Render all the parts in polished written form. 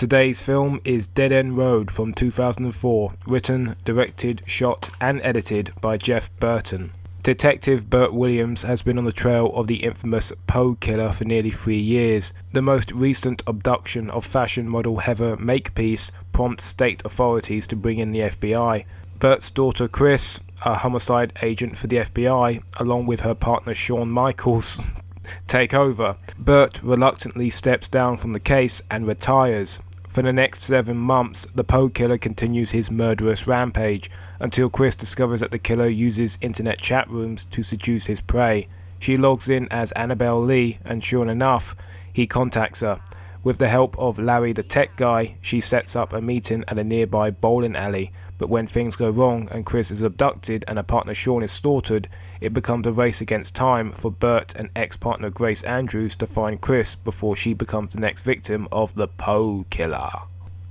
Today's film is Dead End Road from 2004, written, directed, shot and edited by Jeff Burton. Detective Burt Williams has been on the trail of the infamous Poe killer for nearly 3 years. The most recent abduction of fashion model Heather Makepeace prompts state authorities to bring in the FBI. Burt's daughter Chris, a homicide agent for the FBI, along with her partner Shawn Michaels, take over. Burt reluctantly steps down from the case and retires. For the next 7 months, the Poe killer continues his murderous rampage, until Chris discovers that the killer uses internet chat rooms to seduce his prey. She logs in as Annabelle Lee, and sure enough, he contacts her. With the help of Larry the tech guy, she sets up a meeting at a nearby bowling alley, but when things go wrong and Chris is abducted and her partner Shawn is slaughtered, it becomes a race against time for Burt and ex-partner Grace Andrews to find Chris before she becomes the next victim of the Poe killer.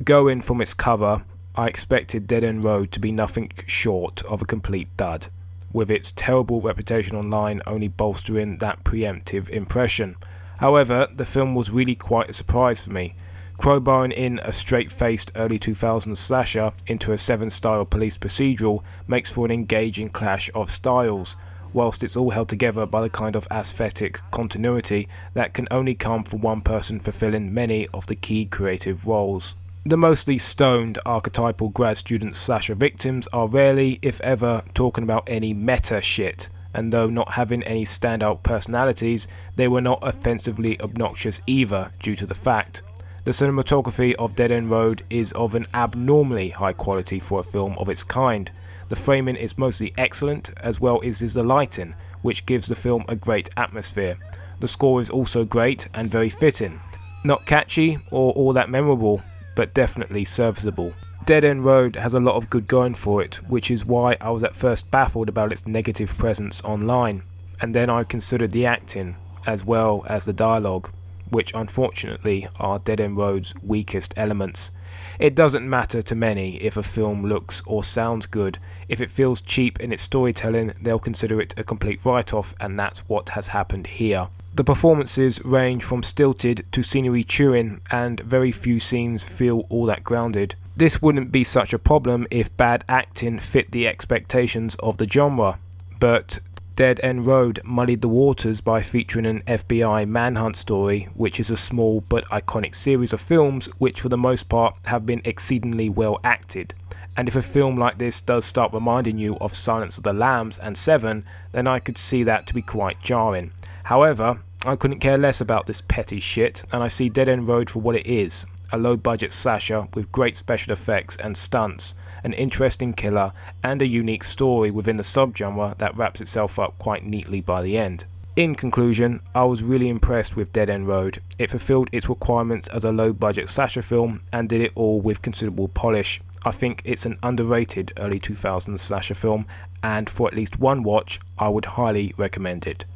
Going from its cover, I expected Dead End Road to be nothing short of a complete dud, with its terrible reputation online only bolstering that preemptive impression. However, the film was really quite a surprise for me. Crowbarring in a straight-faced early 2000s slasher into a 7-style police procedural makes for an engaging clash of styles, whilst it's all held together by the kind of aesthetic continuity that can only come from one person fulfilling many of the key creative roles. The mostly stoned archetypal grad student slasher victims are rarely, if ever, talking about any meta shit, and though not having any standout personalities, they were not offensively obnoxious either due to the fact. The cinematography of Dead End Road is of an abnormally high quality for a film of its kind. The framing is mostly excellent, as well as is the lighting, which gives the film a great atmosphere. The score is also great and very fitting. Not catchy or all that memorable, but definitely serviceable. Dead End Road has a lot of good going for it, which is why I was at first baffled about its negative presence online, and then I considered the acting, as well as the dialogue, which unfortunately are Dead End Road's weakest elements. It doesn't matter to many if a film looks or sounds good. If it feels cheap in its storytelling, they'll consider it a complete write-off, and that's what has happened here. The performances range from stilted to scenery chewing, and very few scenes feel all that grounded. This wouldn't be such a problem if bad acting fit the expectations of the genre, but Dead End Road muddied the waters by featuring an FBI manhunt story, which is a small but iconic series of films which for the most part have been exceedingly well acted. And if a film like this does start reminding you of Silence of the Lambs and Seven, then I could see that to be quite jarring. However, I couldn't care less about this petty shit, and I see Dead End Road for what it is, a low-budget slasher with great special effects and stunts, an interesting killer, and a unique story within the subgenre that wraps itself up quite neatly by the end. In conclusion, I was really impressed with Dead End Road. It fulfilled its requirements as a low-budget slasher film and did it all with considerable polish. I think it's an underrated early 2000s slasher film, and for at least one watch, I would highly recommend it.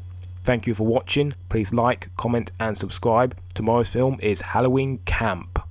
Thank you for watching. Please like, comment and subscribe. Tomorrow's film is Halloween Camp.